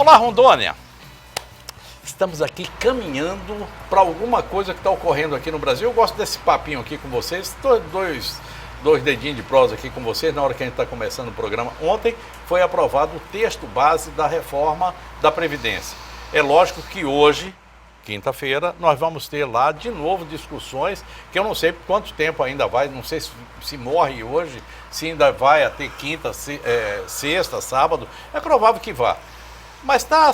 Olá, Rondônia! Estamos aqui caminhando para alguma coisa que está ocorrendo aqui no Brasil. Eu gosto desse papinho aqui com vocês, dois dedinhos de prosa aqui com vocês, na hora que a gente está começando o programa. Ontem foi aprovado o texto base da reforma da Previdência. É lógico que hoje, quinta-feira, nós vamos ter lá de novo discussões, que eu não sei por quanto tempo ainda vai, não sei se morre hoje, se ainda vai até quinta, sexta, sábado, é provável que vá. Mas está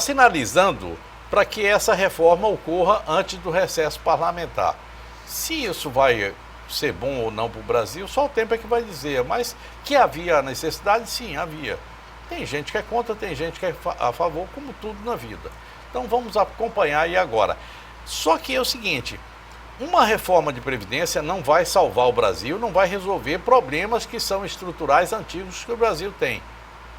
sinalizando para que essa reforma ocorra antes do recesso parlamentar. Se isso vai ser bom ou não para o Brasil, só o tempo é que vai dizer, mas que havia necessidade, sim, havia. Tem gente que é contra, tem gente que é a favor, como tudo na vida. Então vamos acompanhar aí agora. Só que é o seguinte, uma reforma de Previdência não vai salvar o Brasil, não vai resolver problemas que são estruturais antigos que o Brasil tem.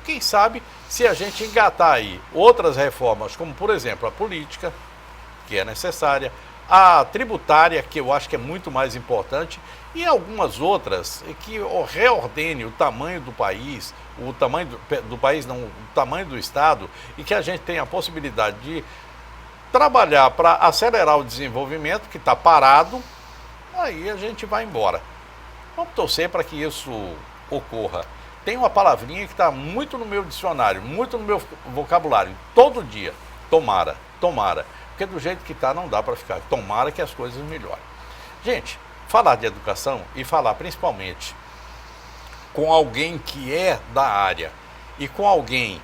Quem sabe se a gente engatar aí outras reformas, como por exemplo a política, que é necessária, a tributária, que eu acho que é muito mais importante, e algumas outras que reordene o tamanho do país, o tamanho do país não, o tamanho do Estado, e que a gente tenha a possibilidade de trabalhar para acelerar o desenvolvimento, que está parado, aí a gente vai embora. Vamos torcer para que isso ocorra. Tem uma palavrinha que está muito no meu dicionário, muito no meu vocabulário, todo dia, tomara, tomara. Porque do jeito que está não dá para ficar, tomara que as coisas melhorem. Gente, falar de educação e falar principalmente com alguém que é da área e com alguém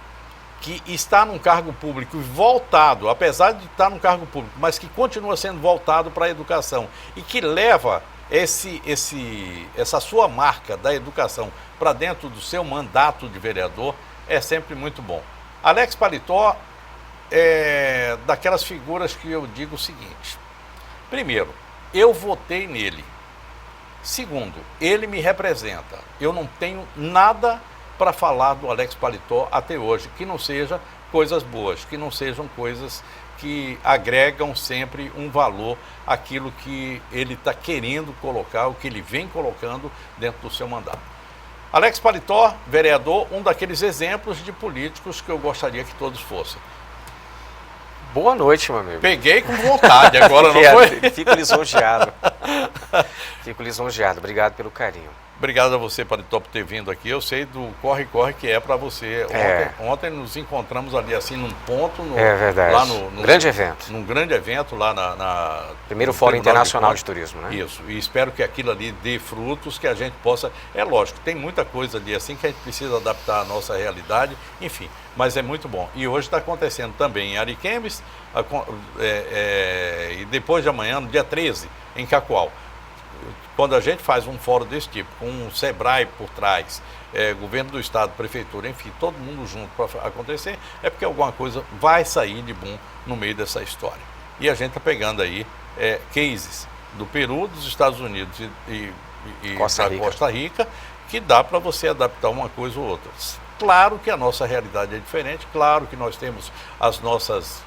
que está num cargo público voltado, apesar de estar num cargo público, mas que continua sendo voltado para a educação e que leva essa sua marca da educação para dentro do seu mandato de vereador, é sempre muito bom. Alex Paletó é daquelas figuras que eu digo o seguinte: primeiro, eu votei nele. Segundo, ele me representa. Eu não tenho nada para falar do Alex Paletó até hoje que não seja coisas boas, que não sejam coisas que agregam sempre um valor àquilo que ele está querendo colocar, o que ele vem colocando dentro do seu mandato. Alex Paletó, vereador, um daqueles exemplos de políticos que eu gostaria que todos fossem. Boa noite, meu amigo. Peguei com vontade agora, não foi? Fico lisonjeado. Fico lisonjeado. Obrigado pelo carinho. Obrigado a você, Paletó, por ter vindo aqui. Eu sei do corre-corre que é para você. Ontem nos encontramos ali assim num ponto. É verdade. Lá no grande evento. Num grande evento lá na primeiro Fórum Internacional de Turismo, né? Isso. E espero que aquilo ali dê frutos, que a gente possa... É lógico, tem muita coisa ali assim que a gente precisa adaptar à nossa realidade, enfim. Mas é muito bom. E hoje está acontecendo também em Ariquemes e depois de amanhã, no dia 13, em Cacoal. Quando a gente faz um fórum desse tipo, com um SEBRAE por trás, governo do estado, prefeitura, enfim, todo mundo junto para acontecer, é porque alguma coisa vai sair de bom no meio dessa história. E a gente está pegando aí cases do Peru, dos Estados Unidos e da Costa Rica, que dá para você adaptar uma coisa ou outra. Claro que a nossa realidade é diferente, claro que nós temos as nossas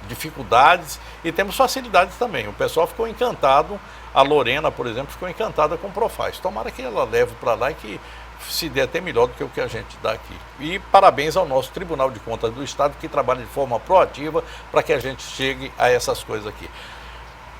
dificuldades e temos facilidades também. O pessoal ficou encantado, a Lorena, por exemplo, ficou encantada com o Profaz. Tomara que ela leve para lá e que se dê até melhor do que o que a gente dá aqui. E parabéns ao nosso Tribunal de Contas do Estado, que trabalha de forma proativa para que a gente chegue a essas coisas aqui.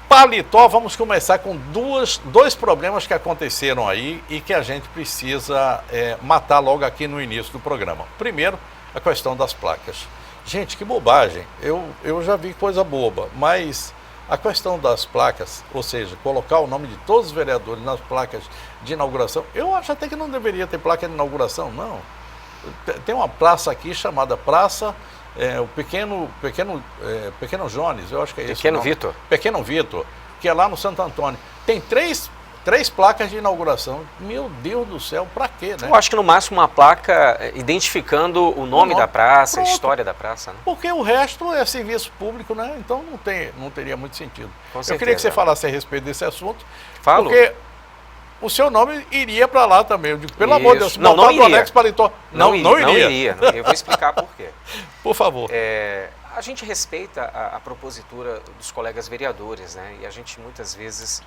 Paletó, vamos começar com dois problemas que aconteceram aí e que a gente precisa matar logo aqui no início do programa. Primeiro, a questão das placas. Gente, que bobagem, eu já vi coisa boba, mas a questão das placas, ou seja, colocar o nome de todos os vereadores nas placas de inauguração, eu acho até que não deveria ter placa de inauguração, não. Tem uma praça aqui chamada Praça, o Pequeno Jones, eu acho que é isso. Pequeno Vitor. Pequeno Vitor, que é lá no Santo Antônio. Tem três placas de inauguração. Meu Deus do céu, para quê, né? Eu acho que no máximo uma placa identificando o nome da praça, pronto. A história da praça, né? Porque o resto é serviço público, né? Então não teria muito sentido. Com certeza. Eu queria que você falasse a respeito desse assunto. Falo. Porque o seu nome iria para lá também. Eu digo, pelo amor de Deus, não iria. Alex Paletó. Não iria. Eu vou explicar por quê. Por favor. A gente respeita a propositura dos colegas vereadores, né? E a gente muitas vezes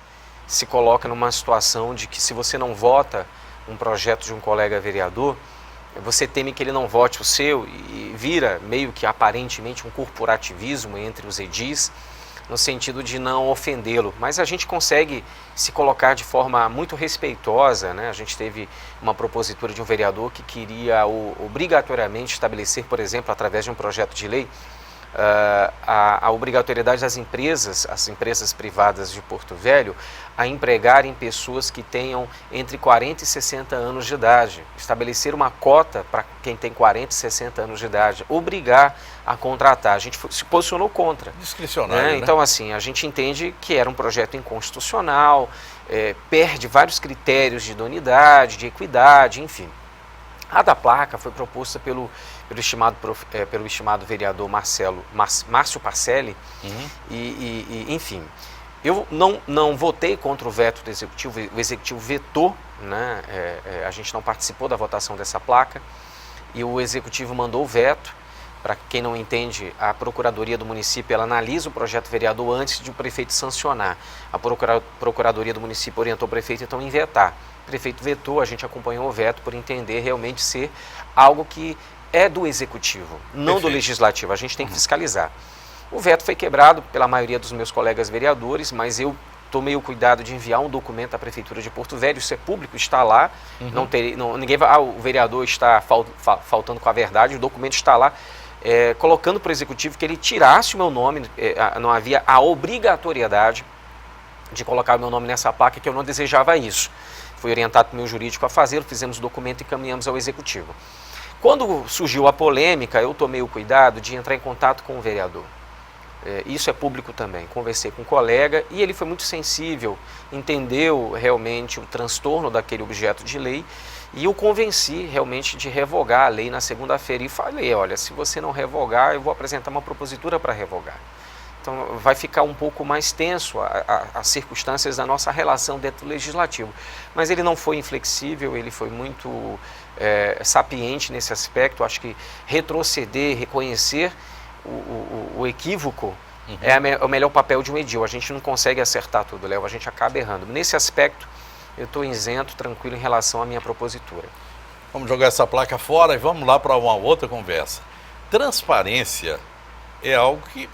se coloca numa situação de que se você não vota um projeto de um colega vereador, você teme que ele não vote o seu e vira meio que aparentemente um corporativismo entre os edis, no sentido de não ofendê-lo, mas a gente consegue se colocar de forma muito respeitosa, né? A gente teve uma propositura de um vereador que queria obrigatoriamente estabelecer, por exemplo, através de um projeto de lei, a obrigatoriedade das empresas, as empresas privadas de Porto Velho, a empregarem pessoas que tenham entre 40 e 60 anos de idade, estabelecer uma cota para quem tem 40 e 60 anos de idade, obrigar a contratar. A gente se posicionou contra. Discricionário, né? né? Então, assim, a gente entende que era um projeto inconstitucional, perde vários critérios de idoneidade, de equidade, enfim. A da placa foi proposta pelo estimado vereador Márcio Parcelli, enfim, eu não votei contra o veto do Executivo, o Executivo vetou, né, a gente não participou da votação dessa placa, e o Executivo mandou o veto. Para quem não entende, a Procuradoria do município ela analisa o projeto vereador antes de o prefeito sancionar. A Procuradoria do município orientou o prefeito então em vetar. O prefeito vetou, a gente acompanhou o veto por entender realmente ser algo que é do Executivo, não Perfeito. do Legislativo. A gente tem que fiscalizar. O veto foi quebrado pela maioria dos meus colegas vereadores, mas eu tomei o cuidado de enviar um documento à Prefeitura de Porto Velho, isso é público, está lá, ninguém vai, o vereador está faltando com a verdade, o documento está lá, colocando para o Executivo que ele tirasse o meu nome, não havia a obrigatoriedade de colocar o meu nome nessa placa, que eu não desejava isso. Fui orientado pelo meu jurídico a fazê-lo, fizemos o documento e encaminhamos ao Executivo. Quando surgiu a polêmica, eu tomei o cuidado de entrar em contato com o vereador. Isso é público também. Conversei com um colega e ele foi muito sensível, entendeu realmente o transtorno daquele objeto de lei e o convenci realmente de revogar a lei na segunda-feira. E falei, olha, se você não revogar, eu vou apresentar uma propositura para revogar. Então vai ficar um pouco mais tenso as circunstâncias da nossa relação dentro do Legislativo. Mas ele não foi inflexível, ele foi muito sapiente nesse aspecto. Acho que retroceder, reconhecer o equívoco é o melhor papel de um edil. A gente não consegue acertar tudo, Léo, a gente acaba errando. Nesse aspecto, eu estou isento, tranquilo em relação à minha propositura. Vamos jogar essa placa fora e vamos lá para uma outra conversa. Transparência é algo que...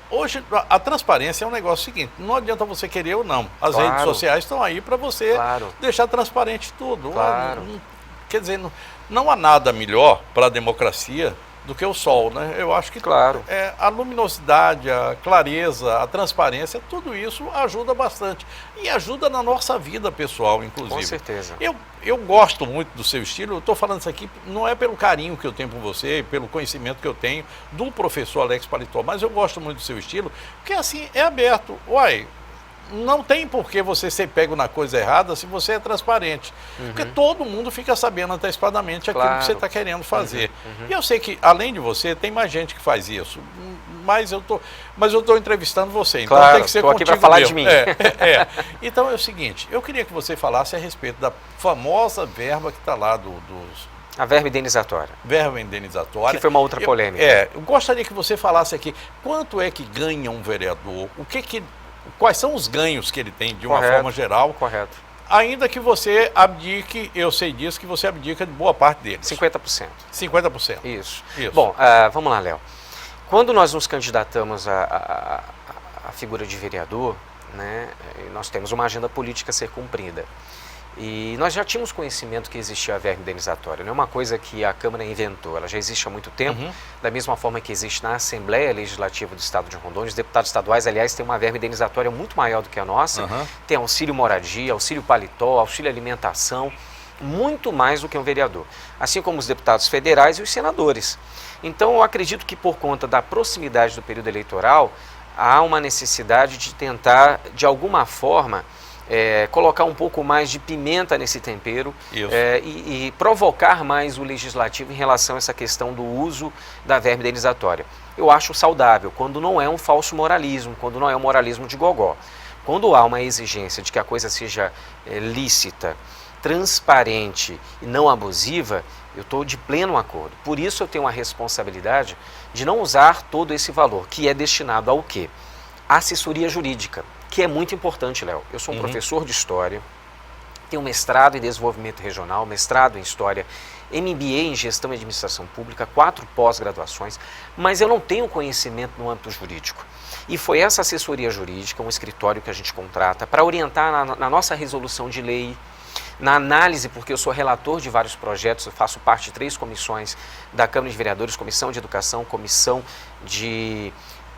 Hoje, a transparência é um negócio seguinte, não adianta você querer ou não. As redes sociais estão aí para você deixar transparente tudo. Claro. Quer dizer, não há nada melhor para a democracia do que o sol, né? Eu acho que a luminosidade, a clareza, a transparência, tudo isso ajuda bastante. E ajuda na nossa vida pessoal, inclusive. Com certeza. Eu gosto muito do seu estilo, eu estou falando isso aqui, não é pelo carinho que eu tenho por você, pelo conhecimento que eu tenho do professor Alex Paletó, mas eu gosto muito do seu estilo, porque assim, é aberto. Uai, não tem por que você ser pego na coisa errada se você é transparente. Porque todo mundo fica sabendo antecipadamente aquilo que você está querendo fazer. E eu sei que, além de você, tem mais gente que faz isso. Mas eu estou entrevistando você, então tem que ser contigo aqui para falar mesmo. de mim. Então é o seguinte, eu queria que você falasse a respeito da famosa verba que está lá a verba indenizatória. Verba indenizatória. Que foi uma outra polêmica. Eu gostaria que você falasse aqui, quanto é que ganha um vereador? Quais são os ganhos que ele tem, de uma forma geral? Correto. Ainda que você abdique, eu sei disso, que você abdica de boa parte deles. 50%. 50%. Isso. Bom, vamos lá, Léo. Quando nós nos candidatamos à figura de vereador, né, nós temos uma agenda política a ser cumprida. E nós já tínhamos conhecimento que existia a verba indenizatória, não é uma coisa que a Câmara inventou, ela já existe há muito tempo, da mesma forma que existe na Assembleia Legislativa do Estado de Rondônia. Os deputados estaduais, aliás, têm uma verba indenizatória muito maior do que a nossa, tem auxílio moradia, auxílio paletó, auxílio alimentação, muito mais do que um vereador, assim como os deputados federais e os senadores. Então eu acredito que por conta da proximidade do período eleitoral, há uma necessidade de tentar, de alguma forma, colocar um pouco mais de pimenta nesse tempero e provocar mais o legislativo em relação a essa questão do uso da verba indenizatória. Eu acho saudável, quando não é um falso moralismo, quando não é um moralismo de gogó. Quando há uma exigência de que a coisa seja lícita, transparente e não abusiva, eu estou de pleno acordo. Por isso eu tenho a responsabilidade de não usar todo esse valor, que é destinado ao quê? Assessoria jurídica, que é muito importante, Léo. Eu sou um professor de história, Tenho mestrado em desenvolvimento regional, mestrado em história, MBA em gestão e administração pública, 4 pós-graduações, mas eu não tenho conhecimento no âmbito jurídico. E foi essa assessoria jurídica, um escritório que a gente contrata, para orientar na nossa resolução de lei, na análise, porque eu sou relator de vários projetos, eu faço parte de 3 comissões da Câmara de Vereadores, Comissão de Educação, Comissão de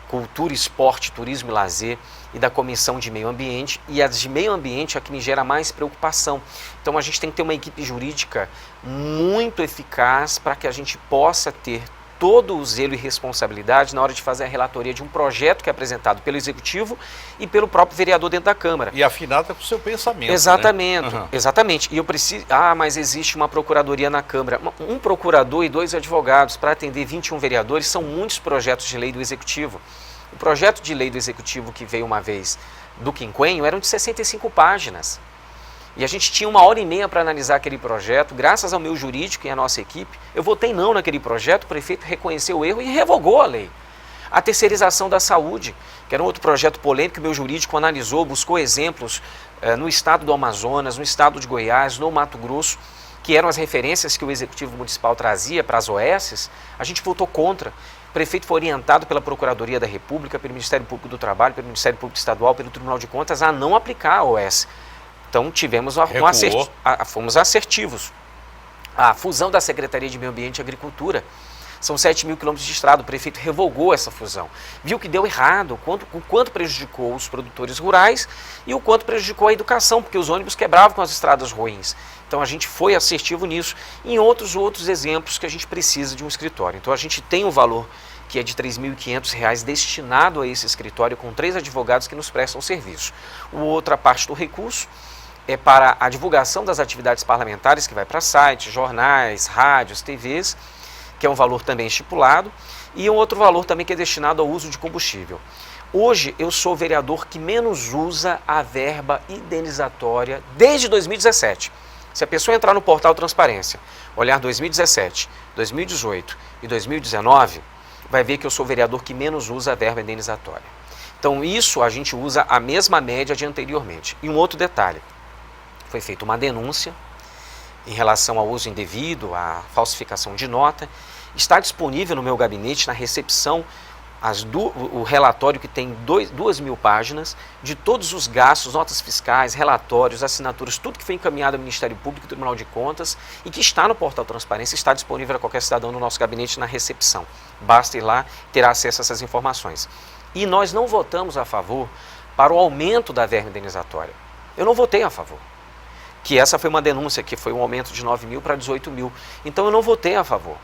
Cultura, Esporte, Turismo e Lazer e da Comissão de Meio Ambiente, e a de Meio Ambiente é a que me gera mais preocupação. Então a gente tem que ter uma equipe jurídica muito eficaz para que a gente possa ter todo o zelo e responsabilidade na hora de fazer a relatoria de um projeto que é apresentado pelo Executivo e pelo próprio vereador dentro da Câmara. E afinada com o seu pensamento. Exatamente, né? Exatamente. E eu preciso... mas existe uma procuradoria na Câmara. Um procurador e 2 advogados para atender 21 vereadores, são muitos projetos de lei do Executivo. O projeto de lei do Executivo que veio uma vez do quinquênio eram de 65 páginas. E a gente tinha 1h30 para analisar aquele projeto, graças ao meu jurídico e à nossa equipe. Eu votei não naquele projeto, o prefeito reconheceu o erro e revogou a lei. A terceirização da saúde, que era um outro projeto polêmico que o meu jurídico analisou, buscou exemplos no estado do Amazonas, no estado de Goiás, no Mato Grosso, que eram as referências que o Executivo Municipal trazia para as OS, a gente votou contra. O prefeito foi orientado pela Procuradoria da República, pelo Ministério Público do Trabalho, pelo Ministério Público Estadual, pelo Tribunal de Contas, a não aplicar a OS. Então tivemos fomos assertivos. A fusão da Secretaria de Meio Ambiente e Agricultura, são 7.000 quilômetros de estrada, o prefeito revogou essa fusão. Viu que deu errado, o quanto prejudicou os produtores rurais e o quanto prejudicou a educação, porque os ônibus quebravam com as estradas ruins. Então a gente foi assertivo nisso. E em outros exemplos que a gente precisa de um escritório. Então a gente tem um valor que é de R$ 3.500 destinado a esse escritório com 3 advogados que nos prestam serviço. Outra parte do recurso é para a divulgação das atividades parlamentares, que vai para sites, jornais, rádios, TVs, que é um valor também estipulado, e um outro valor também que é destinado ao uso de combustível. Hoje eu sou o vereador que menos usa a verba indenizatória desde 2017. Se a pessoa entrar no portal Transparência, olhar 2017, 2018 e 2019, vai ver que eu sou o vereador que menos usa a verba indenizatória. Então isso a gente usa a mesma média de anteriormente. E um outro detalhe, foi feita uma denúncia em relação ao uso indevido, à falsificação de nota. Está disponível no meu gabinete, na recepção, o relatório que tem 2.000 páginas de todos os gastos, notas fiscais, relatórios, assinaturas, tudo que foi encaminhado ao Ministério Público e Tribunal de Contas e que está no portal Transparência, está disponível a qualquer cidadão no nosso gabinete na recepção. Basta ir lá, terá acesso a essas informações. E nós não votamos a favor para o aumento da verba indenizatória. Eu não votei a favor. Que essa foi uma denúncia, que foi um aumento de 9.000 para 18.000. Então eu não votei a favor.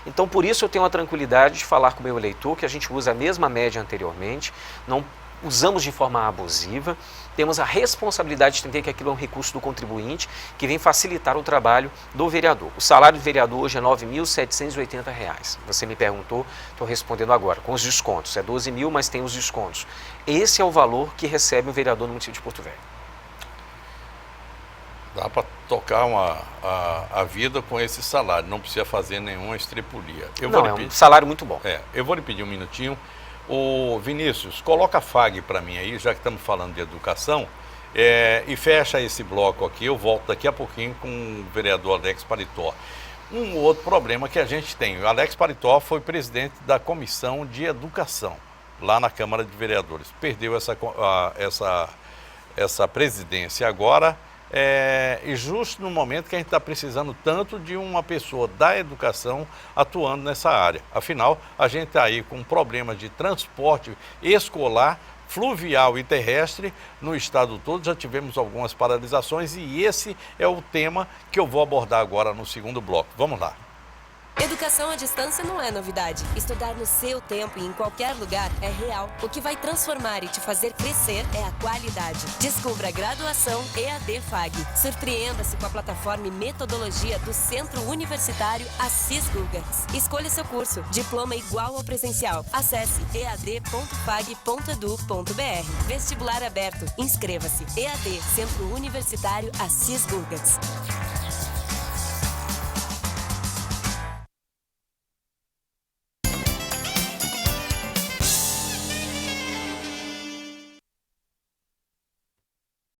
Então por isso eu tenho a tranquilidade de falar com o meu eleitor que a gente usa a mesma média anteriormente, não usamos de forma abusiva, temos a responsabilidade de entender que aquilo é um recurso do contribuinte que vem facilitar o trabalho do vereador. O salário do vereador hoje é R$ 9.780. Você me perguntou, estou respondendo agora, com os descontos. É 12.000, mas tem os descontos. Esse é o valor que recebe o vereador no município de Porto Velho. Dá para tocar a vida com esse salário, não precisa fazer nenhuma estrepulia. Um salário muito bom. Eu vou lhe pedir um minutinho. Ô Vinícius, coloca a FAG para mim aí, já que estamos falando de educação, e fecha esse bloco aqui, eu volto daqui a pouquinho com o vereador Alex Paletó. Um outro problema que a gente tem, o Alex Paletó foi presidente da Comissão de Educação, lá na Câmara de Vereadores. Perdeu essa presidência agora, e justo no momento que a gente está precisando tanto de uma pessoa da educação atuando nessa área. Afinal, a gente está aí com problemas de transporte escolar, fluvial e terrestre no estado todo. Já tivemos algumas paralisações e esse é o tema que eu vou abordar agora no segundo bloco. Vamos lá. Educação à distância não é novidade. Estudar no seu tempo e em qualquer lugar é real. O que vai transformar e te fazer crescer é a qualidade. Descubra a graduação EAD FAG. Surpreenda-se com a plataforma e metodologia do Centro Universitário Assis Guilherme. Escolha seu curso. Diploma igual ao presencial. Acesse ead.fag.edu.br. Vestibular aberto. Inscreva-se. EAD, Centro Universitário Assis Guilherme.